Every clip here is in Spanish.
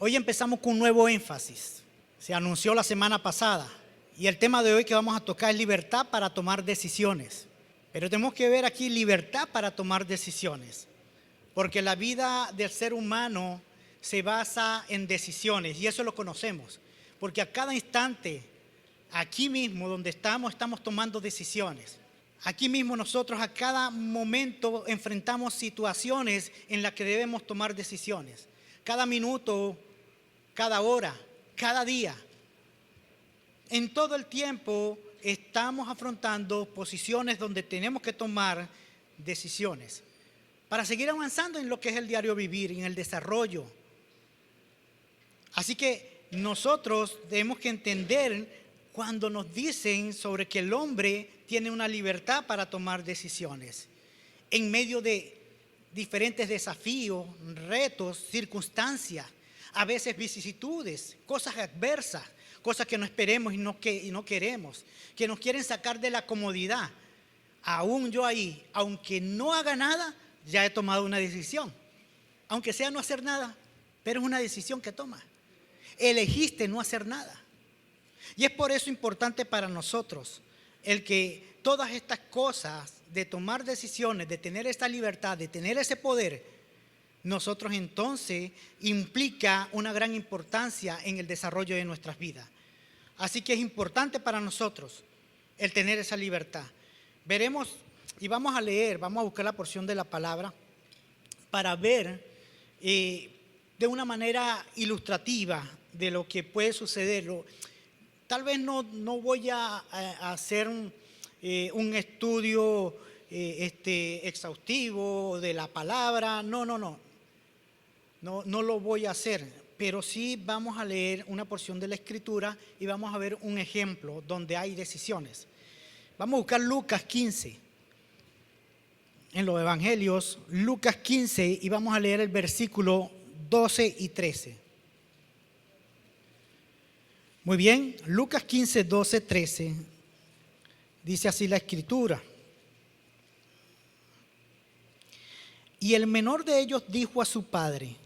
Hoy empezamos con un nuevo énfasis. Se anunció la semana pasada y el tema de hoy que vamos a tocar es libertad para tomar decisiones. Pero tenemos que ver aquí libertad para tomar decisiones, porque la vida del ser humano se basa en decisiones y eso lo conocemos, porque a cada instante, aquí mismo donde estamos tomando decisiones. Aquí mismo nosotros a cada momento enfrentamos situaciones en las que debemos tomar decisiones. Cada minuto, cada hora, cada día. En todo el tiempo estamos afrontando posiciones donde tenemos que tomar decisiones para seguir avanzando en lo que es el diario vivir, en el desarrollo. Así que nosotros tenemos que entender cuando nos dicen sobre que el hombre tiene una libertad para tomar decisiones en medio de diferentes desafíos, retos, circunstancias, a veces vicisitudes, cosas adversas, cosas que no esperemos y no queremos, que nos quieren sacar de la comodidad. Aún yo ahí, aunque no haga nada, ya he tomado una decisión. Aunque sea no hacer nada, pero es una decisión que tomas. Elegiste no hacer nada. Y es por eso importante para nosotros el que todas estas cosas de tomar decisiones, de tener esta libertad, de tener ese poder, nosotros entonces implica una gran importancia en el desarrollo de nuestras vidas. Así que es importante para nosotros el tener esa libertad. Veremos y vamos a leer, vamos a buscar la porción de la palabra para ver de una manera ilustrativa de lo que puede suceder. Tal vez no voy a hacer un estudio exhaustivo de la palabra, no lo voy a hacer, pero sí vamos a leer una porción de la Escritura y vamos a ver un ejemplo donde hay decisiones. Vamos a buscar Lucas 15, en los Evangelios, Lucas 15, y vamos a leer el versículo 12 y 13. Muy bien, Lucas 15, 12, 13, dice así la Escritura. Y el menor de ellos dijo a su padre: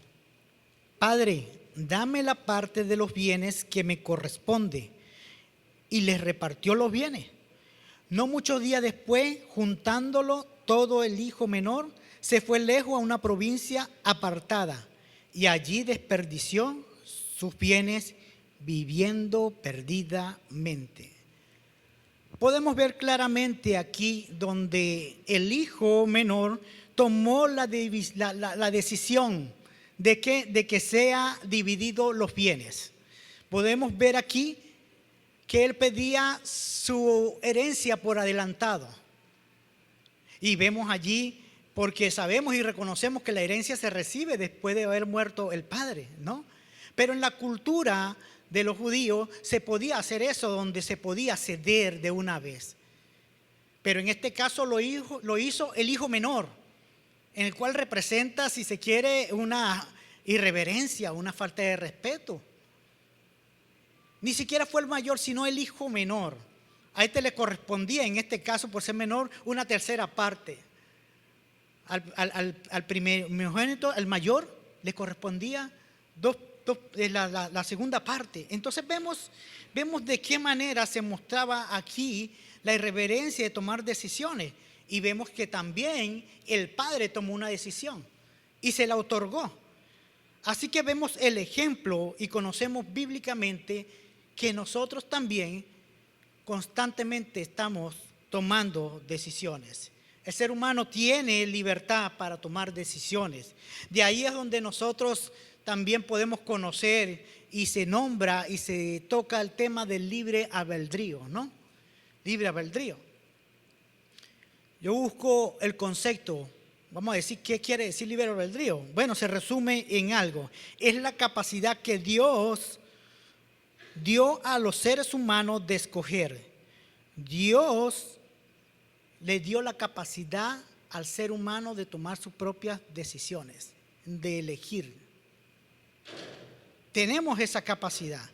Padre, dame la parte de los bienes que me corresponde. Y les repartió los bienes. No muchos días después, juntándolo todo, el hijo menor se fue lejos a una provincia apartada y allí desperdició sus bienes viviendo perdidamente. Podemos ver claramente aquí donde el hijo menor tomó la decisión de que sea dividido los bienes. Podemos ver aquí que él pedía su herencia por adelantado. Y vemos allí, porque sabemos y reconocemos que la herencia se recibe después de haber muerto el padre, ¿no? Pero en la cultura de los judíos se podía hacer eso, donde se podía ceder de una vez. Pero en este caso lo hizo el hijo menor, en el cual representa, si se quiere, una irreverencia, una falta de respeto. Ni siquiera fue el mayor, sino el hijo menor. A este le correspondía, en este caso, por ser menor, una tercera parte. Al primogénito, al mayor, le correspondía la segunda parte. Entonces vemos de qué manera se mostraba aquí la irreverencia de tomar decisiones. Y vemos que también el padre tomó una decisión y se la otorgó. Así que vemos el ejemplo y conocemos bíblicamente que nosotros también constantemente estamos tomando decisiones. El ser humano tiene libertad para tomar decisiones. De ahí es donde nosotros también podemos conocer y se nombra y se toca el tema del libre albedrío, ¿no? Libre albedrío. Yo busco el concepto, vamos a decir, ¿qué quiere decir libre albedrío? Bueno, se resume en algo. Es la capacidad que Dios dio a los seres humanos de escoger. Dios le dio la capacidad al ser humano de tomar sus propias decisiones, de elegir. Tenemos esa capacidad,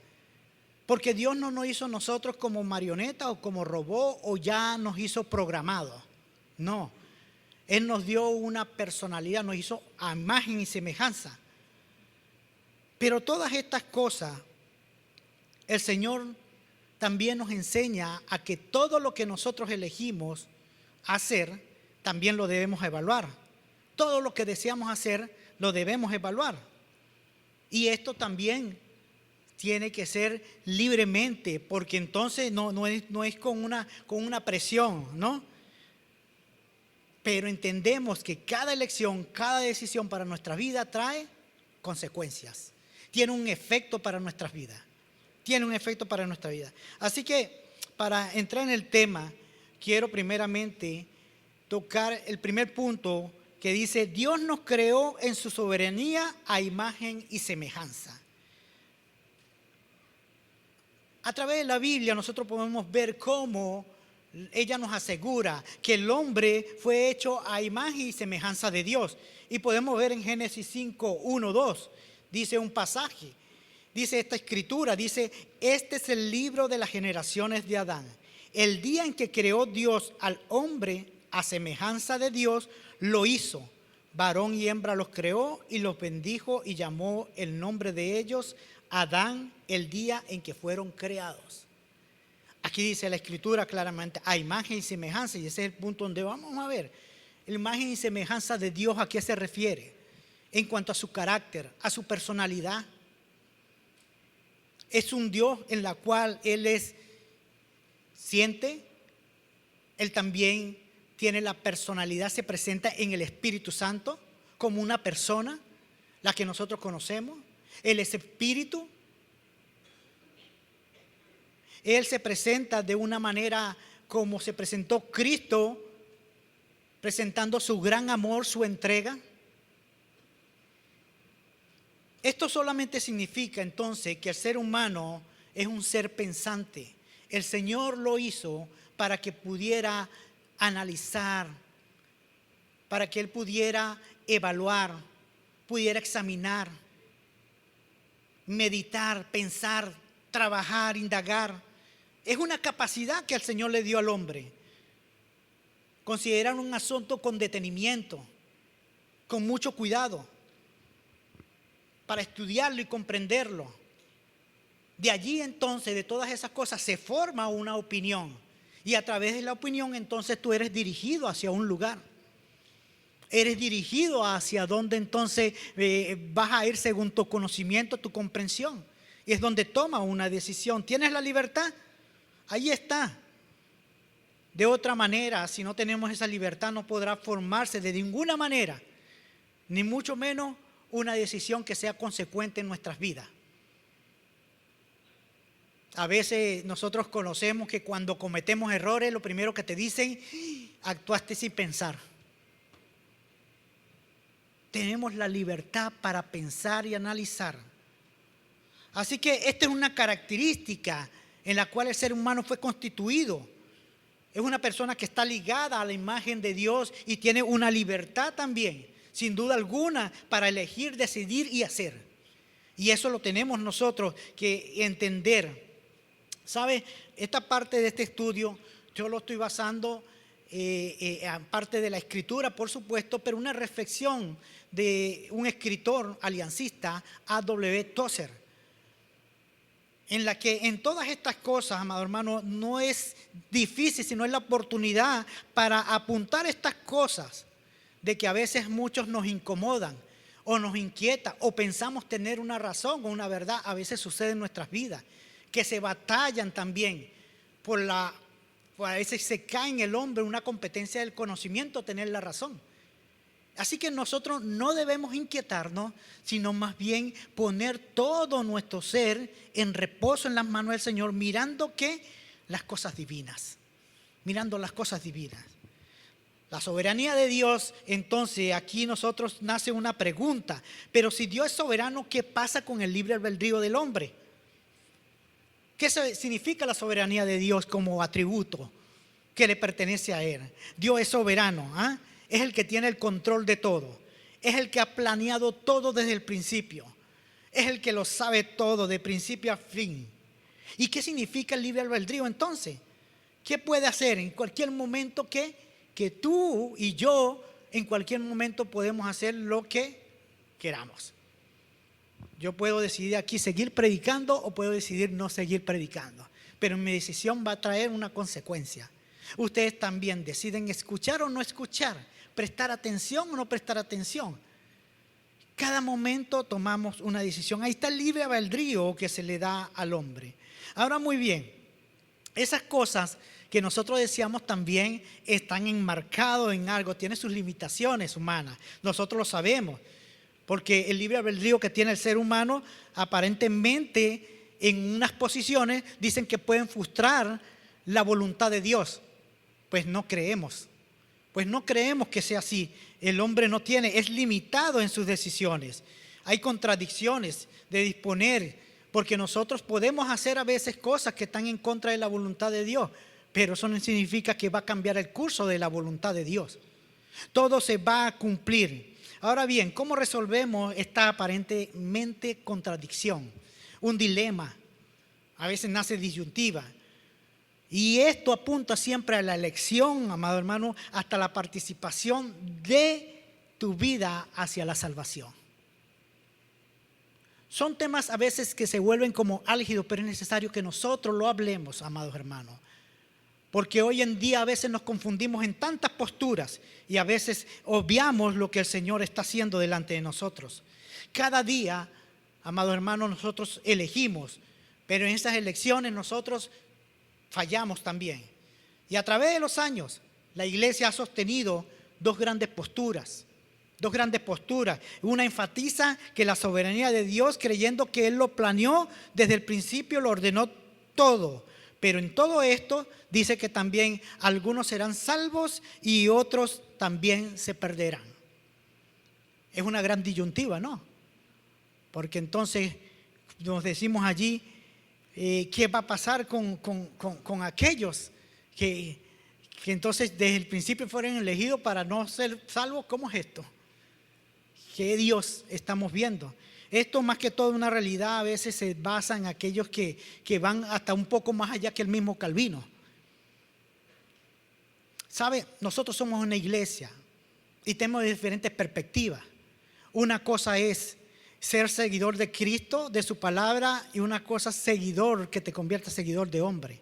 porque Dios no nos hizo nosotros como marioneta o como robot o ya nos hizo programados. No, Él nos dio una personalidad, nos hizo a imagen y semejanza. Pero todas estas cosas, el Señor también nos enseña a que todo lo que nosotros elegimos hacer, también lo debemos evaluar. Todo lo que deseamos hacer, lo debemos evaluar. Y esto también tiene que ser libremente, porque entonces no es con una presión, ¿no? Pero entendemos que cada elección, cada decisión para nuestra vida trae consecuencias. Tiene un efecto para nuestras vidas. Tiene un efecto para nuestra vida. Así que para entrar en el tema, quiero primeramente tocar el primer punto que dice: Dios nos creó en su soberanía a imagen y semejanza. A través de la Biblia nosotros podemos ver cómo ella nos asegura que el hombre fue hecho a imagen y semejanza de Dios. Y podemos ver en Génesis 5, 1, 2, dice un pasaje, dice esta escritura, dice: este es el libro de las generaciones de Adán. El día en que creó Dios al hombre a semejanza de Dios, lo hizo. Varón y hembra los creó y los bendijo y llamó el nombre de ellos Adán el día en que fueron creados. Aquí dice la escritura claramente, a imagen y semejanza, y ese es el punto donde vamos a ver. La imagen y semejanza de Dios, ¿a qué se refiere? En cuanto a su carácter, a su personalidad. Es un Dios en la cual Él siente, Él también tiene la personalidad, se presenta en el Espíritu Santo como una persona, la que nosotros conocemos. Él es espíritu. Él se presenta de una manera como se presentó Cristo, presentando su gran amor, su entrega. Esto solamente significa entonces que el ser humano es un ser pensante. El Señor lo hizo para que pudiera analizar, para que Él pudiera evaluar, pudiera examinar, meditar, pensar, trabajar, indagar. Es una capacidad que el Señor le dio al hombre. Considerar un asunto con detenimiento, con mucho cuidado, para estudiarlo y comprenderlo. De allí entonces, de todas esas cosas, se forma una opinión. Y a través de la opinión entonces tú eres dirigido hacia un lugar. Eres dirigido hacia donde entonces vas a ir según tu conocimiento, tu comprensión. Y es donde toma una decisión. ¿Tienes la libertad? Ahí está. De otra manera, si no tenemos esa libertad, no podrá formarse de ninguna manera, ni mucho menos una decisión que sea consecuente en nuestras vidas. A veces nosotros conocemos que cuando cometemos errores, lo primero que te dicen: actuaste sin pensar. Tenemos la libertad para pensar y analizar. Así que esta es una característica en la cual el ser humano fue constituido. Es una persona que está ligada a la imagen de Dios y tiene una libertad también, sin duda alguna, para elegir, decidir y hacer. Y eso lo tenemos nosotros que entender. ¿Sabe? Esta parte de este estudio yo lo estoy basando aparte de la escritura, por supuesto, pero una reflexión de un escritor aliancista, A.W. Tozer, en la que en todas estas cosas, amado hermano, no es difícil, sino es la oportunidad para apuntar estas cosas de que a veces muchos nos incomodan o nos inquieta o pensamos tener una razón o una verdad. A veces sucede en nuestras vidas que se batallan también a veces se cae en el hombre una competencia del conocimiento, tener la razón. Así que nosotros no debemos inquietarnos, sino más bien poner todo nuestro ser en reposo en las manos del Señor, mirando las cosas divinas, mirando las cosas divinas. La soberanía de Dios, entonces aquí nosotros nace una pregunta: pero si Dios es soberano, ¿qué pasa con el libre albedrío del hombre? ¿Qué significa la soberanía de Dios como atributo que le pertenece a Él? Dios es soberano, ¿ah? Es el que tiene el control de todo. Es el que ha planeado todo desde el principio. Es el que lo sabe todo de principio a fin. ¿Y qué significa el libre albedrío entonces? ¿Qué puede hacer en cualquier momento que tú y yo en cualquier momento podemos hacer lo que queramos? Yo puedo decidir aquí seguir predicando o puedo decidir no seguir predicando. Pero mi decisión va a traer una consecuencia. Ustedes también deciden escuchar o no escuchar, prestar atención o no prestar atención. Cada momento tomamos una decisión. Ahí está el libre albedrío que se le da al hombre. Ahora muy bien, esas cosas que nosotros decíamos también están enmarcados en algo, tienen sus limitaciones humanas. Nosotros lo sabemos, porque el libre albedrío que tiene el ser humano aparentemente en unas posiciones dicen que pueden frustrar la voluntad de Dios. Pues no creemos que sea así. El hombre no tiene, es limitado en sus decisiones. Hay contradicciones de disponer, porque nosotros podemos hacer a veces cosas que están en contra de la voluntad de Dios, pero eso no significa que va a cambiar el curso de la voluntad de Dios. Todo se va a cumplir. Ahora bien, ¿cómo resolvemos esta aparentemente contradicción? Un dilema, a veces nace disyuntiva. Y esto apunta siempre a la elección, amado hermano, hasta la participación de tu vida hacia la salvación. Son temas a veces que se vuelven como álgidos, pero es necesario que nosotros lo hablemos, amados hermanos. Porque hoy en día a veces nos confundimos en tantas posturas y a veces obviamos lo que el Señor está haciendo delante de nosotros. Cada día, amados hermanos, nosotros elegimos, pero en esas elecciones nosotros fallamos también. Y a través de los años, la iglesia ha sostenido dos grandes posturas. Una enfatiza que la soberanía de Dios, creyendo que Él lo planeó desde el principio, lo ordenó todo. Pero en todo esto dice que también algunos serán salvos y otros también se perderán. Es una gran disyuntiva, ¿no? Porque entonces nos decimos allí, ¿qué va a pasar con aquellos que entonces desde el principio fueron elegidos para no ser salvos? ¿Cómo es esto? ¿Qué Dios estamos viendo? Esto más que todo una realidad a veces se basa en aquellos que van hasta un poco más allá que el mismo Calvino. ¿Sabe? Nosotros somos una iglesia y tenemos diferentes perspectivas. Una cosa es ser seguidor de Cristo, de su palabra, y una cosa seguidor que te convierta en seguidor de hombre.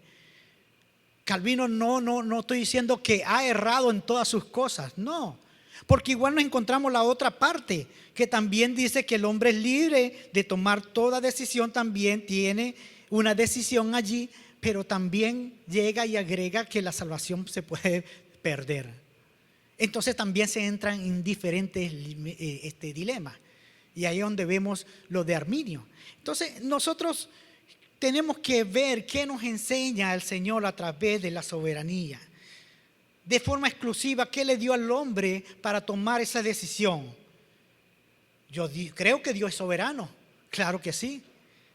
Calvino no estoy diciendo que ha errado en todas sus cosas, no. Porque igual nos encontramos la otra parte, que también dice que el hombre es libre de tomar toda decisión, también tiene una decisión allí, pero también llega y agrega que la salvación se puede perder. Entonces también se entran en diferentes dilemas. Y ahí es donde vemos lo de Arminio. Entonces nosotros tenemos que ver qué nos enseña el Señor a través de la soberanía. De forma exclusiva, ¿qué le dio al hombre para tomar esa decisión? Yo creo que Dios es soberano, claro que sí.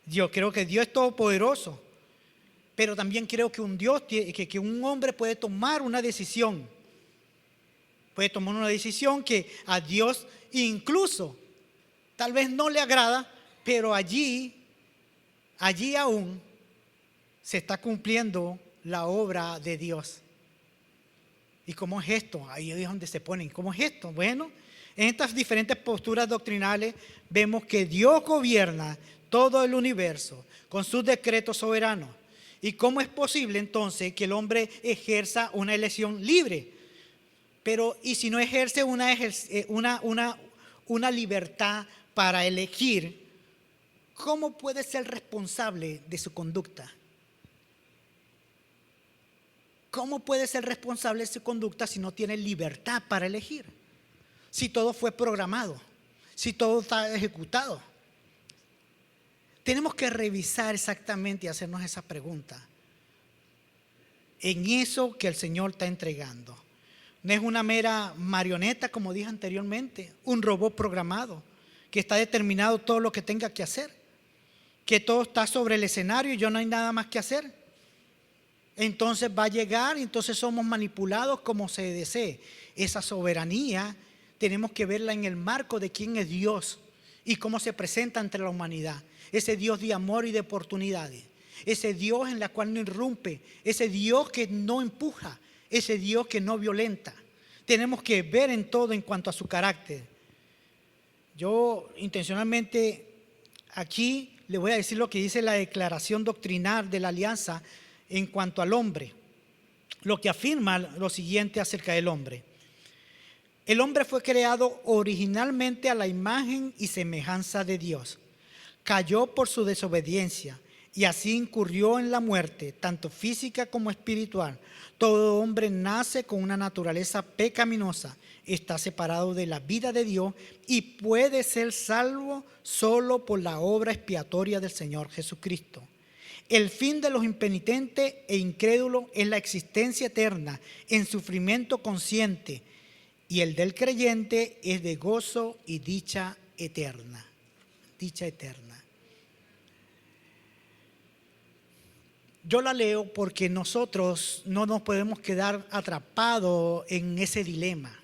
Yo creo que Dios es todopoderoso. Pero también creo que un hombre puede tomar una decisión. Puede tomar una decisión que a Dios incluso tal vez no le agrada, pero allí aún se está cumpliendo la obra de Dios. ¿Y cómo es esto? Ahí es donde se ponen. ¿Cómo es esto? Bueno, en estas diferentes posturas doctrinales vemos que Dios gobierna todo el universo con sus decretos soberanos. ¿Y cómo es posible entonces que el hombre ejerza una elección libre? Pero, ¿y si no ejerce una libertad para elegir? ¿Cómo puede ser responsable de su conducta? ¿Cómo puede ser responsable de su conducta si no tiene libertad para elegir? Si todo fue programado, si todo está ejecutado. Tenemos que revisar exactamente y hacernos esa pregunta. En eso que el Señor está entregando. No es una mera marioneta, como dije anteriormente, un robot programado que está determinado todo lo que tenga que hacer, que todo está sobre el escenario y yo no hay nada más que hacer. Entonces va a llegar y entonces somos manipulados como se desee. Esa soberanía tenemos que verla en el marco de quién es Dios y cómo se presenta entre la humanidad. Ese Dios de amor y de oportunidades. Ese Dios en la cual no irrumpe. Ese Dios que no empuja. Ese Dios que no violenta. Tenemos que ver en todo en cuanto a su carácter. Yo intencionalmente aquí le voy a decir lo que dice la declaración doctrinal de la alianza en cuanto al hombre, lo que afirma lo siguiente acerca del hombre. El hombre fue creado originalmente a la imagen y semejanza de Dios. Cayó por su desobediencia y así incurrió en la muerte, tanto física como espiritual. Todo hombre nace con una naturaleza pecaminosa, está separado de la vida de Dios y puede ser salvo solo por la obra expiatoria del Señor Jesucristo. El fin de los impenitentes e incrédulos es la existencia eterna en sufrimiento consciente, y el del creyente es de gozo y dicha eterna. Dicha eterna. Yo la leo porque nosotros no nos podemos quedar atrapados en ese dilema.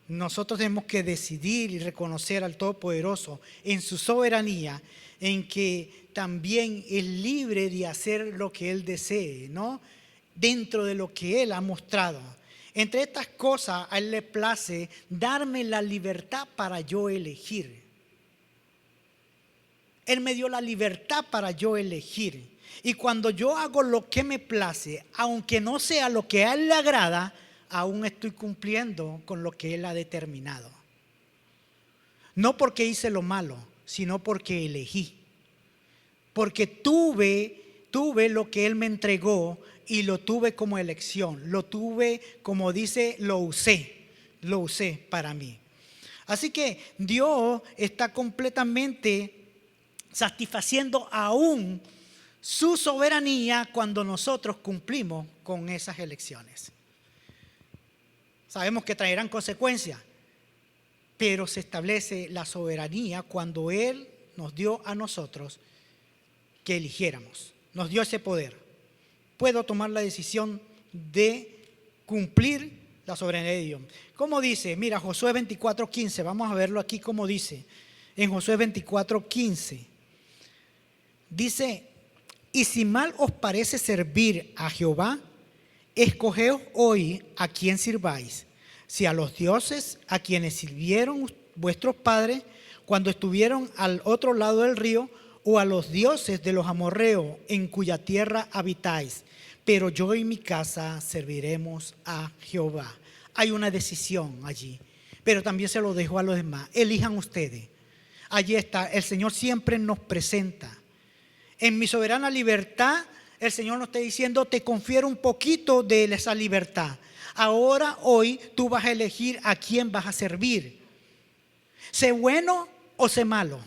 Nosotros tenemos que decidir y reconocer al Todopoderoso en su soberanía, en que también es libre de hacer lo que Él desee, ¿no? Dentro de lo que Él ha mostrado. Entre estas cosas, a Él le place darme la libertad para yo elegir. Él me dio la libertad para yo elegir. Y cuando yo hago lo que me place, aunque no sea lo que a Él le agrada, aún estoy cumpliendo con lo que Él ha determinado. No porque hice lo malo, sino porque elegí. Porque tuve lo que Él me entregó y lo tuve como elección. Lo tuve, como dice, lo usé para mí. Así que Dios está completamente satisfaciendo aún su soberanía cuando nosotros cumplimos con esas elecciones. Sabemos que traerán consecuencias, pero se establece la soberanía cuando Él nos dio a nosotros que eligiéramos, nos dio ese poder. Puedo tomar la decisión de cumplir la soberanía de Dios. ¿Cómo dice? Mira, Josué 24:15, vamos a verlo aquí como dice. En Josué 24:15 dice: y si mal os parece servir a Jehová, escogeos hoy a quién sirváis, si a los dioses a quienes sirvieron vuestros padres cuando estuvieron al otro lado del río, o a los dioses de los amorreos en cuya tierra habitáis. Pero yo y mi casa serviremos a Jehová. Hay una decisión allí, pero también se lo dejo a los demás. Elijan ustedes. Allí está, el Señor siempre nos presenta. En mi soberana libertad, el Señor nos está diciendo: te confiero un poquito de esa libertad. Ahora, hoy, tú vas a elegir a quién vas a servir. Sé bueno o sé malo.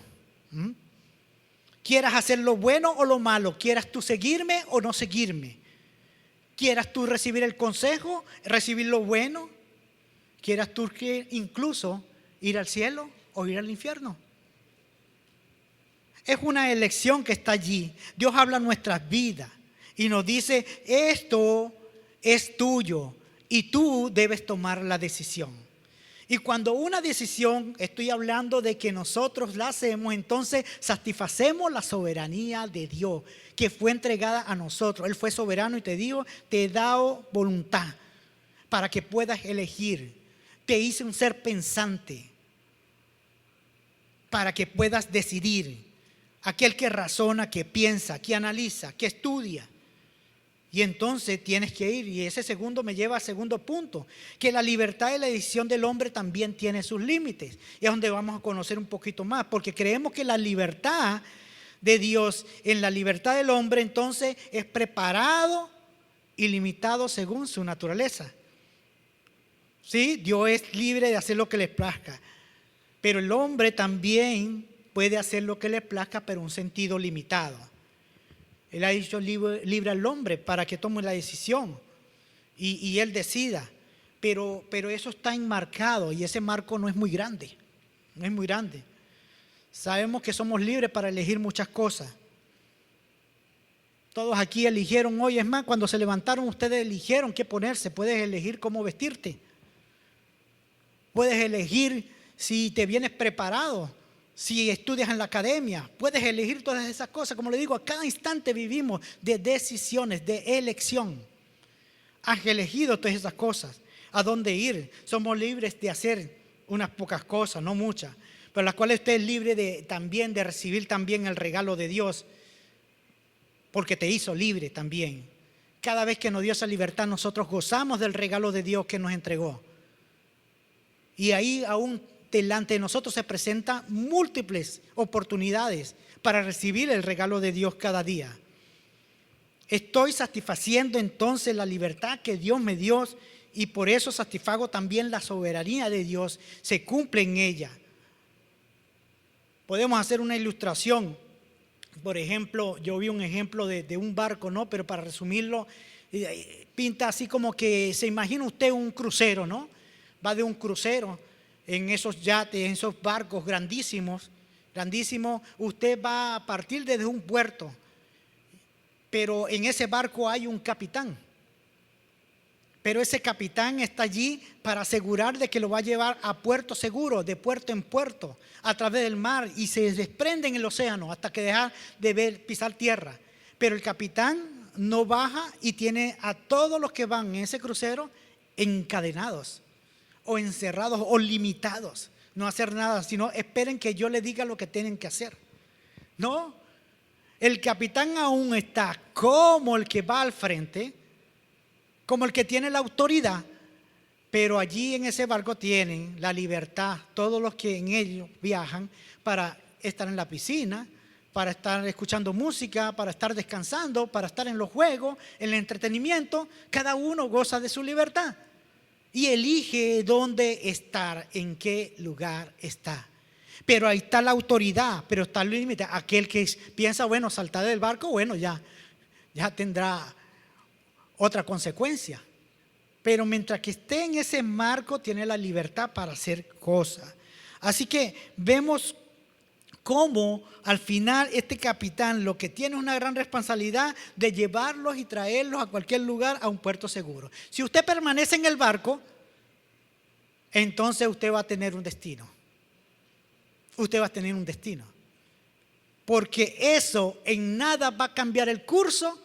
Quieras hacer lo bueno o lo malo. Quieras tú seguirme o no seguirme. Quieras tú recibir el consejo, recibir lo bueno. Quieras tú incluso ir al cielo o ir al infierno. Es una elección que está allí. Dios habla en nuestras vidas y nos dice: esto es tuyo y tú debes tomar la decisión. Y cuando una decisión, estoy hablando de que nosotros la hacemos, entonces satisfacemos la soberanía de Dios que fue entregada a nosotros. Él fue soberano y te digo: te he dado voluntad para que puedas elegir. Te hice un ser pensante para que puedas decidir. Aquel que razona, que piensa, que analiza, que estudia. Y entonces tienes que ir. Y ese segundo me lleva al segundo punto, que la libertad de la decisión del hombre también tiene sus límites. Y es donde vamos a conocer un poquito más, porque creemos que la libertad de Dios en la libertad del hombre entonces es preparado y limitado según su naturaleza. Sí, Dios es libre de hacer lo que le plazca, pero el hombre también puede hacer lo que le plazca, pero en un sentido limitado. Él ha dicho libre al hombre para que tome la decisión y él decida. Pero eso está enmarcado y ese marco no es muy grande. No es muy grande. Sabemos que somos libres para elegir muchas cosas. Todos aquí eligieron hoy. Es más, cuando se levantaron ustedes eligieron qué ponerse. Puedes elegir cómo vestirte. Puedes elegir si te vienes preparado. Si estudias en la academia, puedes elegir todas esas cosas. Como le digo, a cada instante vivimos de decisiones, de elección. Has elegido todas esas cosas. ¿A dónde ir? Somos libres de hacer unas pocas cosas, no muchas. pero la cual usted es libre también de recibir también el regalo de Dios, porque te hizo libre también. Cada vez que nos dio esa libertad, nosotros gozamos del regalo de Dios que nos entregó. Y ahí aún delante de nosotros se presentan múltiples oportunidades para recibir el regalo de Dios cada día. Estoy satisfaciendo entonces la libertad que Dios me dio, y por eso satisfago también la soberanía de Dios, se cumple en ella. Podemos hacer una ilustración. Por ejemplo, yo vi un ejemplo de un barco, ¿no? Pero para resumirlo, pinta así como que se imagina usted un crucero, ¿no? Va de un crucero en esos yates, en esos barcos grandísimos, grandísimos. Usted va a partir desde un puerto, pero en ese barco hay un capitán. Pero ese capitán está allí para asegurar de que lo va a llevar a puerto seguro, de puerto en puerto, a través del mar, y se desprende en el océano hasta que deja de pisar tierra. Pero el capitán no baja y tiene a todos los que van en ese crucero encadenados o encerrados o limitados. No hacer nada, sino esperen que yo les diga lo que tienen que hacer. No, el capitán aún está como el que va al frente, como el que tiene la autoridad, pero allí en ese barco tienen la libertad, todos los que en ellos viajan, para estar en la piscina, para estar escuchando música, para estar descansando, para estar en los juegos, en el entretenimiento. Cada uno goza de su libertad y elige dónde estar, en qué lugar está. Pero ahí está la autoridad, pero está el límite. Aquel que piensa, bueno, saltar del barco, bueno, ya tendrá otra consecuencia. Pero mientras que esté en ese marco, tiene la libertad para hacer cosas. Así que vemos cómo al final este capitán lo que tiene es una gran responsabilidad de llevarlos y traerlos a cualquier lugar, a un puerto seguro. Si usted permanece en el barco, entonces usted va a tener un destino. Usted va a tener un destino. Porque eso en nada va a cambiar el curso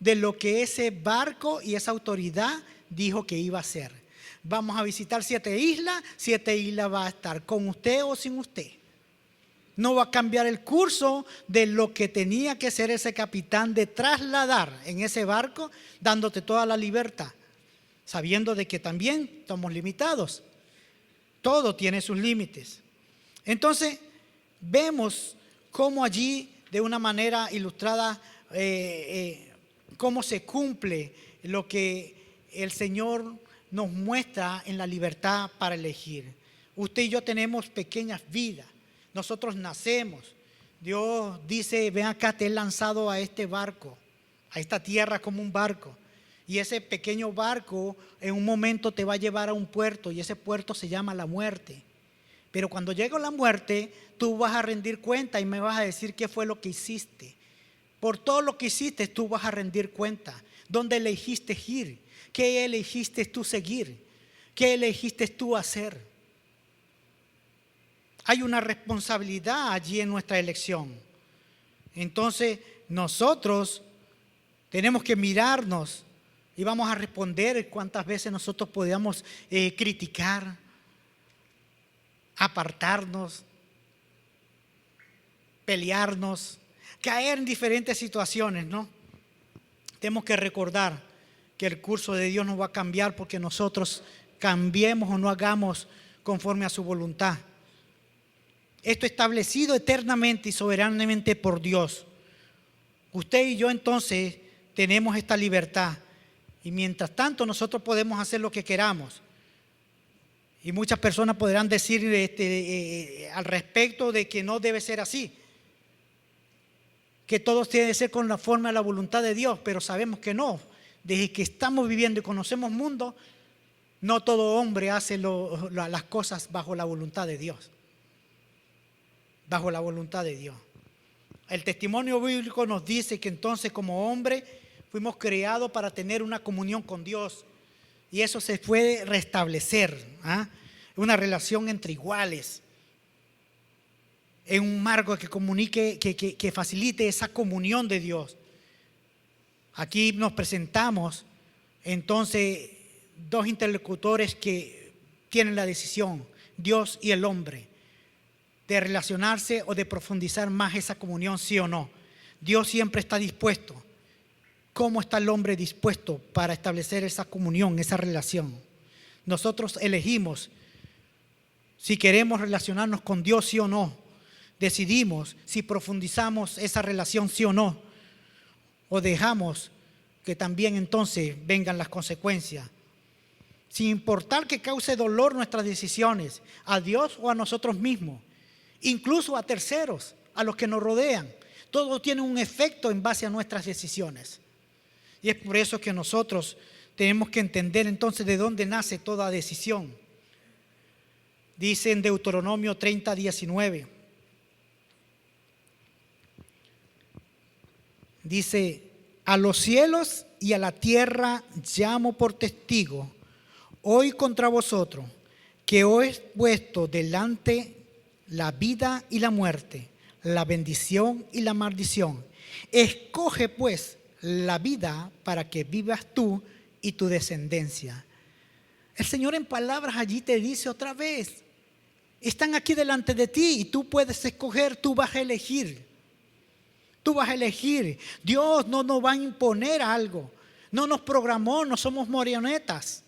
de lo que ese barco y esa autoridad dijo que iba a hacer. Vamos a visitar 7 islas, 7 islas va a estar con usted o sin usted. No va a cambiar el curso de lo que tenía que ser ese capitán, de trasladar en ese barco, dándote toda la libertad, sabiendo de que también estamos limitados. Todo tiene sus límites. Entonces vemos cómo allí, de una manera ilustrada, cómo se cumple lo que el Señor nos muestra en la libertad para elegir. Usted y yo tenemos pequeñas vidas. Nosotros nacemos. Dios dice, ven acá, te he lanzado a este barco, a esta tierra como un barco. Y ese pequeño barco en un momento te va a llevar a un puerto, y ese puerto se llama la muerte. Pero cuando llegue la muerte, tú vas a rendir cuenta y me vas a decir qué fue lo que hiciste. Por todo lo que hiciste, tú vas a rendir cuenta. ¿Dónde elegiste ir? ¿Qué elegiste tú seguir? ¿Qué elegiste tú hacer? Hay una responsabilidad allí en nuestra elección. Entonces, nosotros tenemos que mirarnos y vamos a responder cuántas veces nosotros podíamos criticar, apartarnos, pelearnos, caer en diferentes situaciones, ¿no? Tenemos que recordar que el curso de Dios no va a cambiar porque nosotros cambiemos o no hagamos conforme a su voluntad. Esto establecido eternamente y soberanamente por Dios. Usted y yo entonces tenemos esta libertad, y mientras tanto nosotros podemos hacer lo que queramos. Y muchas personas podrán decir al respecto de que no debe ser así, que todo tiene que ser con la forma de la voluntad de Dios, pero sabemos que no. Desde que estamos viviendo y conocemos mundo, no todo hombre hace las cosas bajo la voluntad de Dios. Bajo la voluntad de Dios. El testimonio bíblico nos dice que entonces como hombre fuimos creados para tener una comunión con Dios, y eso se puede restablecer, una relación entre iguales, en un marco que comunique, que facilite esa comunión de Dios. Aquí nos presentamos entonces dos interlocutores que tienen la decisión, Dios y el hombre. de relacionarse o de profundizar más esa comunión, sí o no. Dios siempre está dispuesto. ¿Cómo está el hombre dispuesto para establecer esa comunión, esa relación? Nosotros elegimos si queremos relacionarnos con Dios, sí o no. Decidimos si profundizamos esa relación, sí o no. O dejamos que también entonces vengan las consecuencias. Sin importar que cause dolor nuestras decisiones, a Dios o a nosotros mismos, incluso a terceros, a los que nos rodean. Todo tiene un efecto en base a nuestras decisiones. Y es por eso que nosotros tenemos que entender entonces de dónde nace toda decisión. Dice en Deuteronomio 30:19. Dice: a los cielos y a la tierra llamo por testigo hoy contra vosotros, que os he puesto delante la vida y la muerte, la bendición y la maldición. Escoge pues la vida para que vivas tú y tu descendencia. El Señor en palabras allí te dice otra vez: están aquí delante de ti y tú puedes escoger, tú vas a elegir. Tú vas a elegir. Dios no nos va a imponer algo. No nos programó, no somos marionetas.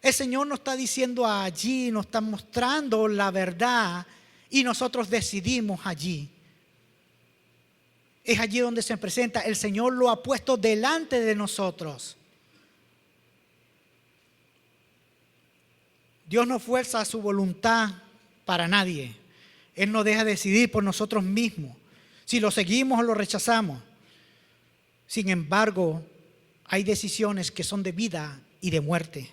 El Señor nos está diciendo allí, nos está mostrando la verdad y nosotros decidimos allí. Es allí donde se presenta. El Señor lo ha puesto delante de nosotros. Dios no fuerza su voluntad para nadie. Él nos deja decidir por nosotros mismos si lo seguimos o lo rechazamos. Sin embargo, hay decisiones que son de vida y de muerte.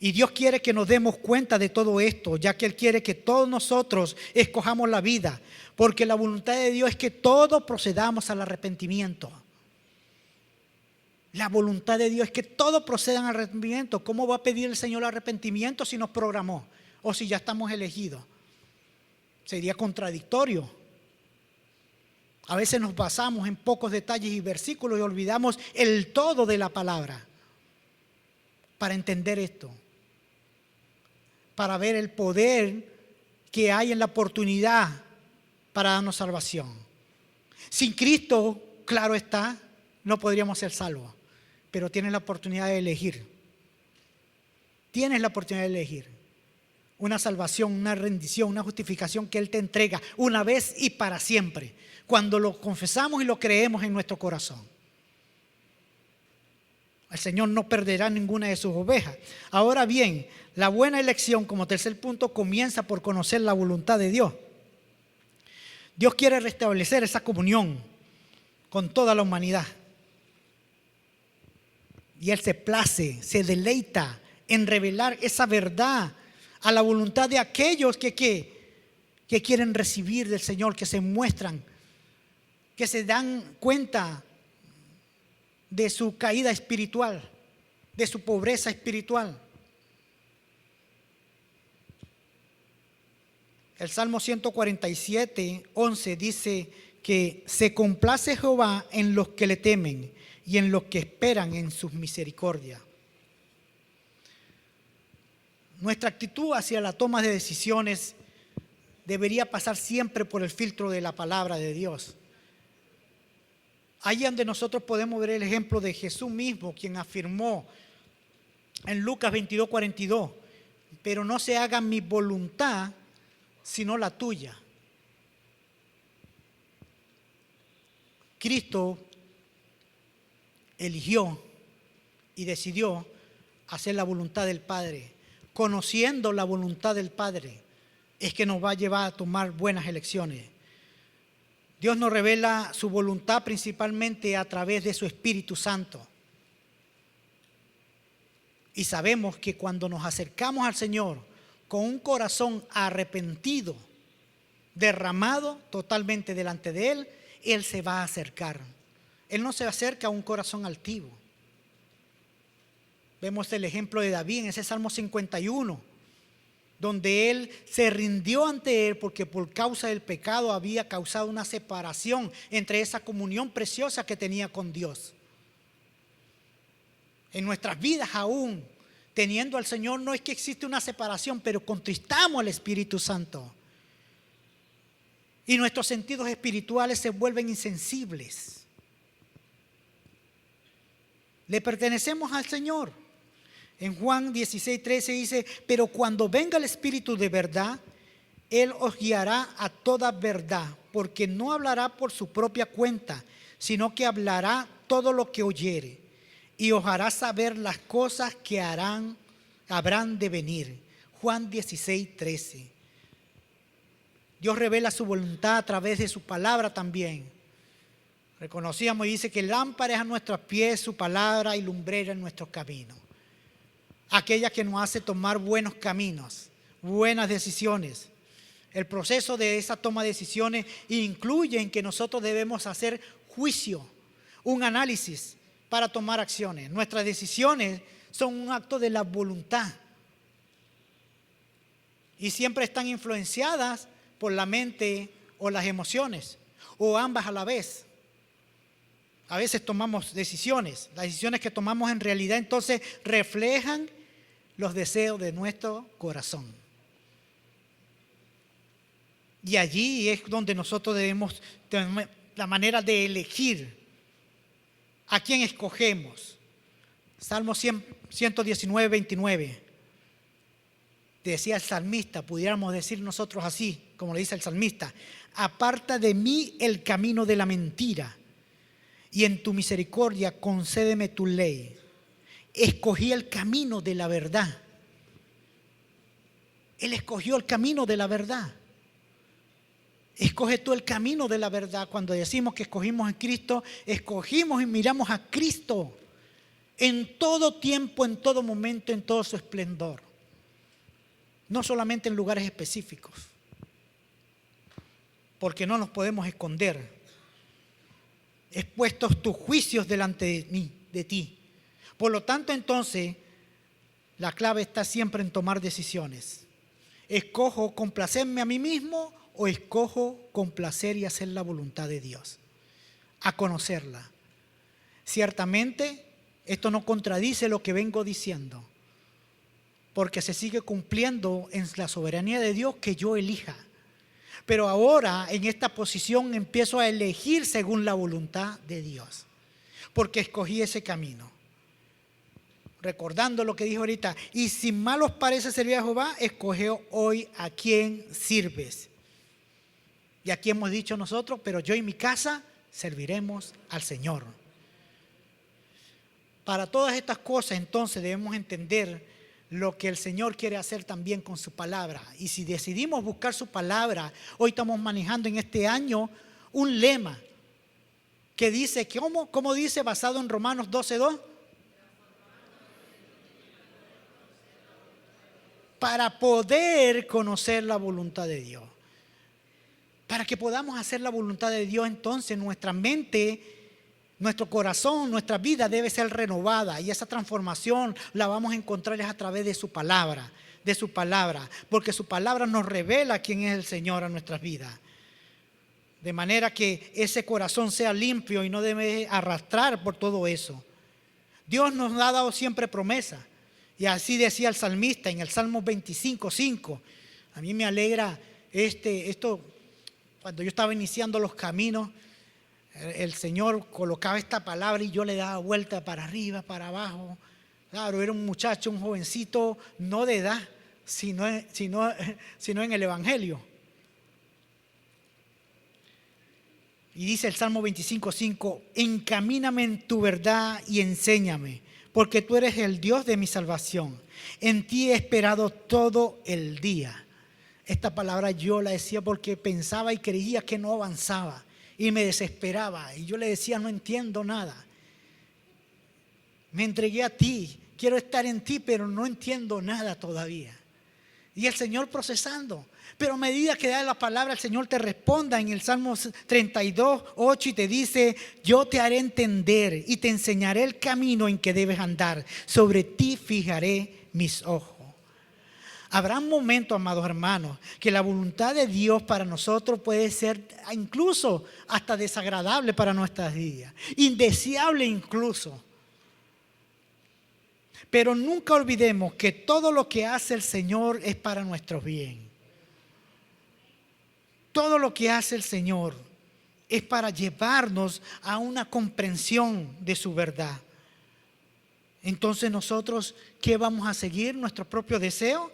Y Dios quiere que nos demos cuenta de todo esto, ya que Él quiere que todos nosotros escojamos la vida, porque la voluntad de Dios es que todos procedamos al arrepentimiento. La voluntad de Dios es que todos procedan al arrepentimiento. ¿Cómo va a pedir el Señor el arrepentimiento si nos programó o si ya estamos elegidos? Sería contradictorio. A veces nos basamos en pocos detalles y versículos y olvidamos el todo de la palabra para entender esto, para ver el poder que hay en la oportunidad para darnos salvación. Sin Cristo, claro está, no podríamos ser salvos, pero tienes la oportunidad de elegir. Tienes la oportunidad de elegir una salvación, una rendición, una justificación que Él te entrega una vez y para siempre, cuando lo confesamos y lo creemos en nuestro corazón. El Señor no perderá ninguna de sus ovejas. Ahora bien, la buena elección, como tercer punto, comienza por conocer la voluntad de Dios. Dios quiere restablecer esa comunión con toda la humanidad. Y Él se place, se deleita en revelar esa verdad a la voluntad de aquellos que quieren recibir del Señor, que se muestran, que se dan cuenta de su caída espiritual, de su pobreza espiritual. El Salmo 147:11 dice que se complace Jehová en los que le temen y en los que esperan en sus misericordias. Nuestra actitud hacia la toma de decisiones debería pasar siempre por el filtro de la palabra de Dios. Ahí donde nosotros podemos ver el ejemplo de Jesús mismo, quien afirmó en Lucas 22:42, pero no se haga mi voluntad, sino la tuya. Cristo eligió y decidió hacer la voluntad del Padre. Conociendo la voluntad del Padre es que nos va a llevar a tomar buenas elecciones. Dios nos revela su voluntad principalmente a través de su Espíritu Santo. Y sabemos que cuando nos acercamos al Señor con un corazón arrepentido, derramado totalmente delante de Él, Él se va a acercar. Él no se acerca a un corazón altivo. Vemos el ejemplo de David en ese Salmo 51, donde él se rindió ante Él porque por causa del pecado había causado una separación entre esa comunión preciosa que tenía con Dios. En nuestras vidas aún Teniendo al Señor no es que existe una separación, pero contristamos al Espíritu Santo. Y nuestros sentidos espirituales se vuelven insensibles. Le pertenecemos al Señor. En Juan 16:13 dice: pero cuando venga el Espíritu de verdad, Él os guiará a toda verdad, porque no hablará por su propia cuenta, sino que hablará todo lo que oyere, y os hará saber las cosas que habrán de venir. Juan 16:13. Dios revela su voluntad a través de su palabra también. Reconocíamos y dice que lámpara es a nuestros pies su palabra y lumbrera en nuestros caminos. Aquella que nos hace tomar buenos caminos, buenas decisiones. El proceso de esa toma de decisiones incluye en que nosotros debemos hacer juicio, un análisis para tomar acciones. Nuestras decisiones son un acto de la voluntad y siempre están influenciadas por la mente o las emociones, o ambas a la vez. A veces tomamos decisiones, las decisiones que tomamos en realidad entonces reflejan los deseos de nuestro corazón. Y allí es donde nosotros debemos tener la manera de elegir a quién escogemos. Salmo 119, 29. Decía el salmista, pudiéramos decir nosotros así, como le dice el salmista: aparta de mí el camino de la mentira, y en tu misericordia concédeme tu ley. Escogí el camino de la verdad. Él escogió el camino de la verdad. Escoge tú el camino de la verdad. Cuando decimos que escogimos a Cristo, escogimos y miramos a Cristo en todo tiempo, en todo momento, en todo su esplendor. No solamente en lugares específicos, porque no nos podemos esconder. Expuestos tus juicios delante de ti. Por lo tanto, entonces, la clave está siempre en tomar decisiones. ¿Escojo complacerme a mí mismo o escojo complacer y hacer la voluntad de Dios? A conocerla. Ciertamente, esto no contradice lo que vengo diciendo, porque se sigue cumpliendo en la soberanía de Dios que yo elija. Pero ahora en esta posición empiezo a elegir según la voluntad de Dios, porque escogí ese camino. Recordando lo que dijo ahorita: y si mal os parece servir a Jehová, escoge hoy a quién sirves. Y aquí hemos dicho nosotros: pero yo y mi casa serviremos al Señor. Para todas estas cosas entonces debemos entender lo que el Señor quiere hacer también con su palabra. Y si decidimos buscar su palabra, hoy estamos manejando en este año un lema que dice, ¿cómo dice? Basado en Romanos 12:2. Para poder conocer la voluntad de Dios. Para que podamos hacer la voluntad de Dios, entonces nuestra mente, nuestro corazón, nuestra vida debe ser renovada, y esa transformación la vamos a encontrar a través de su palabra, porque su palabra nos revela quién es el Señor a nuestras vidas. De manera que ese corazón sea limpio y no debe arrastrar por todo eso. Dios nos ha dado siempre promesa, y así decía el salmista en el Salmo 25:5. A mí me alegra esto, cuando yo estaba iniciando los caminos, el Señor colocaba esta palabra y yo le daba vuelta para arriba, para abajo. Claro, era un muchacho, un jovencito, no de edad, sino en el Evangelio. Y dice el Salmo 25:5: encamíname en tu verdad y enséñame, porque tú eres el Dios de mi salvación. En ti he esperado todo el día. Esta palabra yo la decía porque pensaba y creía que no avanzaba. Y me desesperaba, y yo le decía: no entiendo nada. Me entregué a ti, quiero estar en ti, pero no entiendo nada todavía. Y el Señor procesando. Pero a medida que da la palabra, el Señor te responda en el Salmo 32:8 y te dice: yo te haré entender y te enseñaré el camino en que debes andar. Sobre ti fijaré mis ojos. Habrá un momento, amados hermanos, que la voluntad de Dios para nosotros puede ser incluso hasta desagradable para nuestras vidas, indeseable incluso. Pero nunca olvidemos que todo lo que hace el Señor es para nuestro bien. Todo lo que hace el Señor es para llevarnos a una comprensión de su verdad. Entonces nosotros, ¿qué vamos a seguir? ¿Nuestro propio deseo?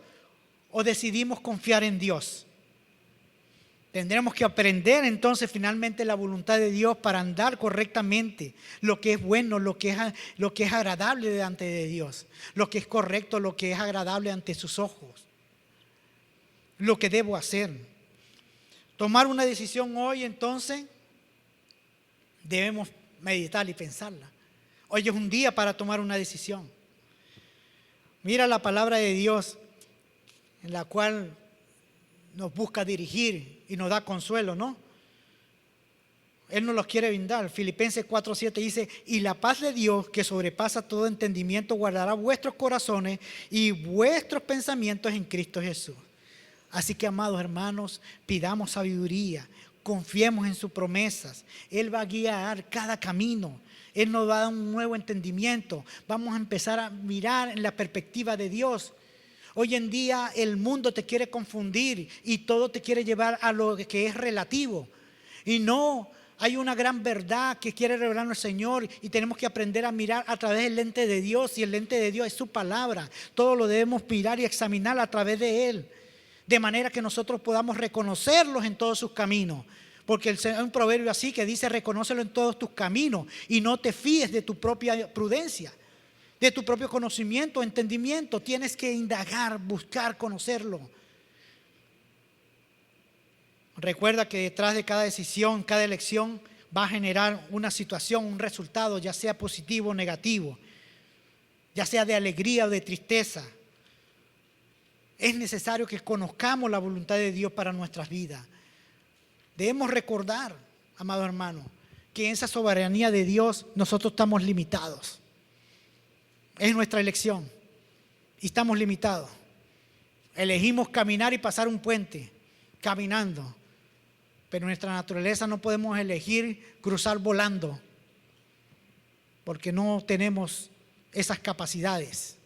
¿O decidimos confiar en Dios? Tendremos que aprender entonces finalmente la voluntad de Dios para andar correctamente, lo que es bueno, lo que es agradable delante de Dios, lo que es correcto, lo que es agradable ante sus ojos, lo que debo hacer. Tomar una decisión hoy entonces debemos meditar y pensarla. Hoy es un día para tomar una decisión. Mira la palabra de Dios en la cual nos busca dirigir y nos da consuelo, ¿no? Él nos los quiere brindar. Filipenses 4:7 dice: y la paz de Dios, que sobrepasa todo entendimiento, guardará vuestros corazones y vuestros pensamientos en Cristo Jesús. Así que, amados hermanos, pidamos sabiduría, confiemos en sus promesas. Él va a guiar cada camino. Él nos va a dar un nuevo entendimiento. Vamos a empezar a mirar en la perspectiva de Dios. Hoy en día el mundo te quiere confundir y todo te quiere llevar a lo que es relativo. Y no, hay una gran verdad que quiere revelarnos el Señor y tenemos que aprender a mirar a través del lente de Dios, y el lente de Dios es su palabra. Todo lo debemos mirar y examinar a través de Él, de manera que nosotros podamos reconocerlos en todos sus caminos. Porque hay un proverbio así que dice: reconócelo en todos tus caminos y no te fíes de tu propia prudencia, de tu propio conocimiento, entendimiento. Tienes que indagar, buscar, conocerlo. Recuerda que detrás de cada decisión, cada elección va a generar una situación, un resultado, ya sea positivo o negativo, ya sea de alegría o de tristeza. Es necesario que conozcamos la voluntad de Dios para nuestras vidas. Debemos recordar, amado hermano, que en esa soberanía de Dios nosotros estamos limitados. Es nuestra elección y estamos limitados. Elegimos caminar y pasar un puente caminando, pero en nuestra naturaleza no podemos elegir cruzar volando, porque no tenemos esas capacidades.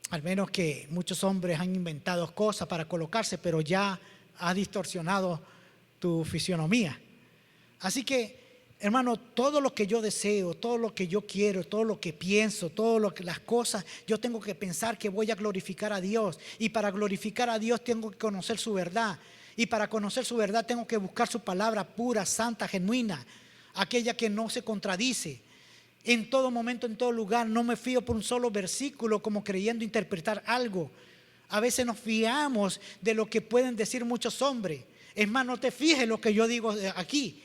Al menos que muchos hombres han inventado cosas para colocarse, pero ya ha distorsionado tu fisionomía. Así que, hermano, todo lo que yo deseo, todo lo que yo quiero, todo lo que pienso, las cosas, yo tengo que pensar que voy a glorificar a Dios. Y para glorificar a Dios tengo que conocer su verdad. Y para conocer su verdad tengo que buscar su palabra pura, santa, genuina, aquella que no se contradice. En todo momento, en todo lugar, no me fío por un solo versículo como creyendo interpretar algo. A veces nos fiamos de lo que pueden decir muchos hombres. Es más, no te fijes en lo que yo digo aquí.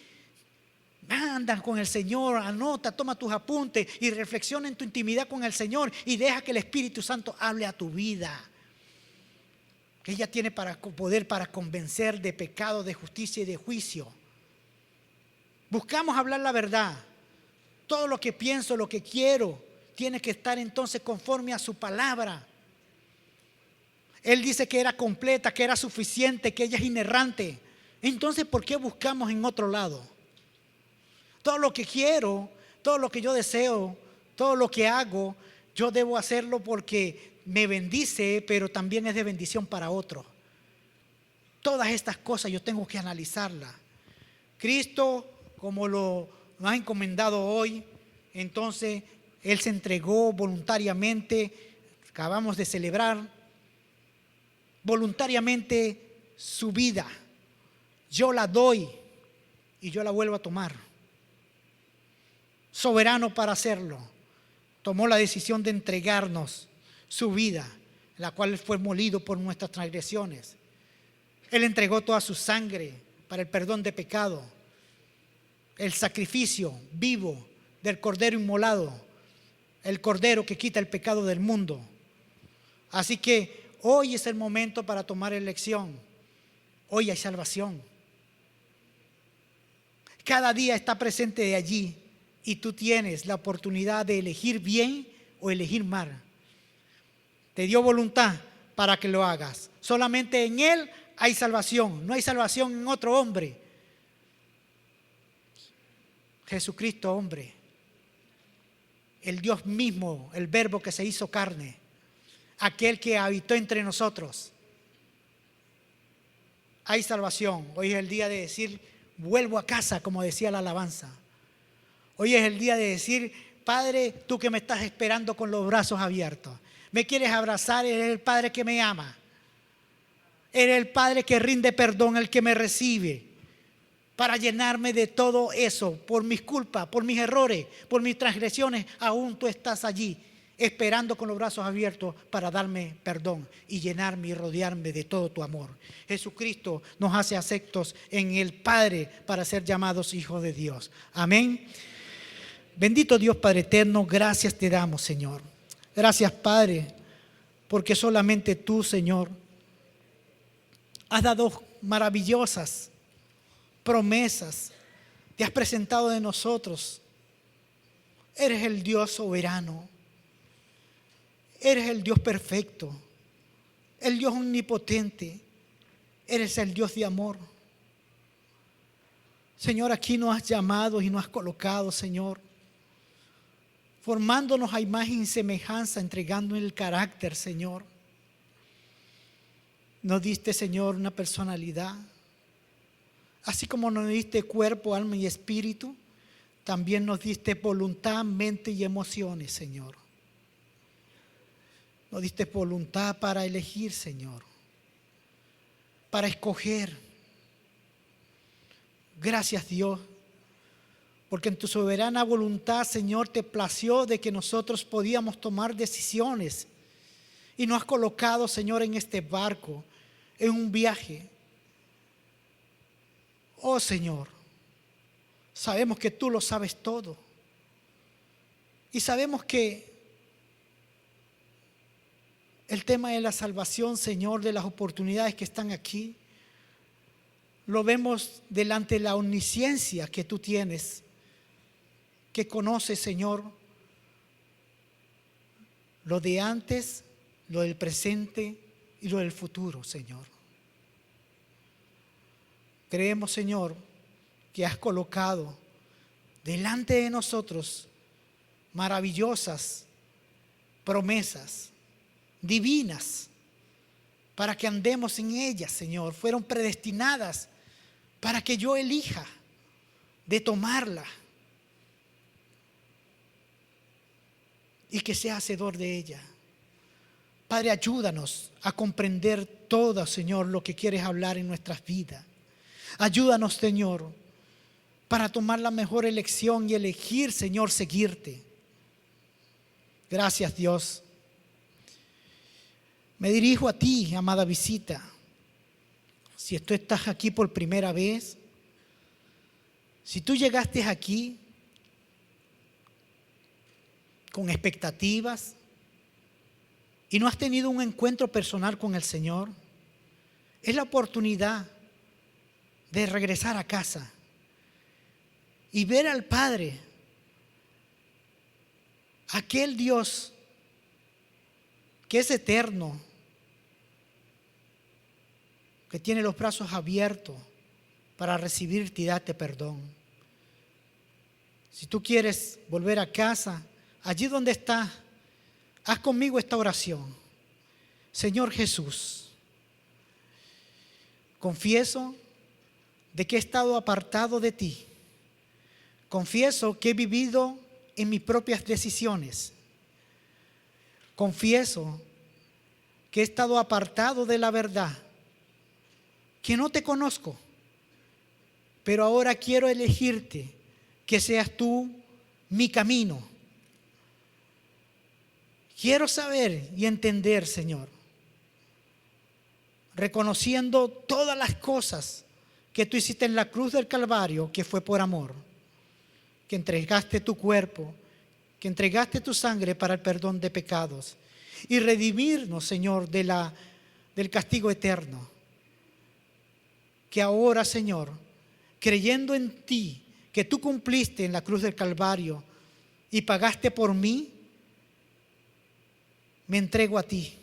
Anda con el Señor, anota, toma tus apuntes y reflexiona en tu intimidad con el Señor y deja que el Espíritu Santo hable a tu vida. Que ella tiene poder para convencer de pecado, de justicia y de juicio. Buscamos hablar la verdad. Todo lo que pienso, lo que quiero, tiene que estar entonces conforme a su palabra. Él dice que era completa, que era suficiente, que ella es inerrante. Entonces, ¿por qué buscamos en otro lado? Todo lo que quiero, todo lo que yo deseo, todo lo que hago, yo debo hacerlo porque me bendice, pero también es de bendición para otros. Todas estas cosas yo tengo que analizarlas. Cristo, como lo nos ha encomendado hoy, entonces Él se entregó voluntariamente. Acabamos de celebrar voluntariamente su vida. Yo la doy y yo la vuelvo a tomar. Soberano para hacerlo, tomó la decisión de entregarnos su vida, la cual fue molido por nuestras transgresiones. Él entregó toda su sangre para el perdón de pecado. El sacrificio vivo del Cordero inmolado, el Cordero que quita el pecado del mundo. Así que hoy es el momento para tomar elección. Hoy hay salvación. Cada día está presente de allí y tú tienes la oportunidad de elegir bien o elegir mal. Te dio voluntad para que lo hagas. Solamente en Él hay salvación. No hay salvación en otro hombre. Jesucristo, hombre. el Dios mismo, el Verbo que se hizo carne, aquel que habitó entre nosotros. Hay salvación. Hoy es el día de decir, vuelvo a casa, como decía la alabanza. Hoy es el día de decir, Padre, tú que me estás esperando con los brazos abiertos, me quieres abrazar, eres el Padre que me ama. Eres el Padre que rinde perdón, el que me recibe, para llenarme de todo eso, por mis culpas, por mis errores, por mis transgresiones. Aún tú estás allí, esperando con los brazos abiertos para darme perdón y llenarme y rodearme de todo tu amor. Jesucristo nos hace aceptos en el Padre para ser llamados hijos de Dios. Amén. Bendito Dios Padre eterno, gracias te damos, Señor. Gracias, Padre, porque solamente tú, Señor, has dado maravillosas promesas, te has presentado de nosotros. Eres el Dios soberano, eres el Dios perfecto, el Dios omnipotente, eres el Dios de amor. Señor, aquí nos has llamado y nos has colocado, Señor, formándonos a imagen y semejanza, entregándonos el carácter, Señor. Nos diste, Señor, una personalidad. Así como nos diste cuerpo, alma y espíritu, también nos diste voluntad, mente y emociones, Señor. Nos diste voluntad para elegir, Señor, para escoger. Gracias, Dios, porque en tu soberana voluntad, Señor, te plació de que nosotros podíamos tomar decisiones y nos has colocado, Señor, en este barco, en un viaje. Oh Señor, sabemos que tú lo sabes todo y sabemos que el tema de la salvación, Señor, de las oportunidades que están aquí, lo vemos delante de la omnisciencia que tú tienes, que conoces, Señor, lo de antes, lo del presente y lo del futuro, Señor. Creemos, Señor, que has colocado delante de nosotros maravillosas promesas divinas para que andemos en ellas, Señor. Fueron predestinadas para que yo elija de tomarla y que sea hacedor de ella. Padre, ayúdanos a comprender todo, Señor, lo que quieres hablar en nuestras vidas. Ayúdanos, Señor, para tomar la mejor elección y elegir, Señor, seguirte. Gracias, Dios. Me dirijo a ti, amada visita. Si tú estás aquí por primera vez, si tú llegaste aquí con expectativas y no has tenido un encuentro personal con el Señor, es la oportunidad de regresar a casa y ver al Padre, aquel Dios que es eterno, que tiene los brazos abiertos para recibirte y darte perdón. Si tú quieres volver a casa, allí donde estás, haz conmigo esta oración. Señor Jesús, confieso de que he estado apartado de ti. Confieso que he vivido en mis propias decisiones. Confieso que he estado apartado de la verdad, que no te conozco, pero ahora quiero elegirte, que seas tú mi camino. Quiero saber y entender, Señor, reconociendo todas las cosas que tú hiciste en la cruz del Calvario, que fue por amor, que entregaste tu cuerpo, que entregaste tu sangre para el perdón de pecados y redimirnos, Señor, del castigo eterno. Que ahora, Señor, creyendo en ti, que tú cumpliste en la cruz del Calvario y pagaste por mí, me entrego a ti.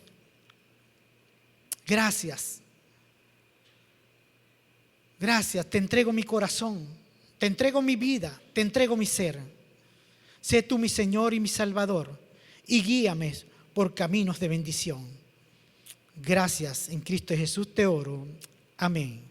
Gracias. Gracias, te entrego mi corazón, te entrego mi vida, te entrego mi ser. Sé tú mi Señor y mi Salvador, y guíame por caminos de bendición. Gracias, en Cristo Jesús te oro. Amén.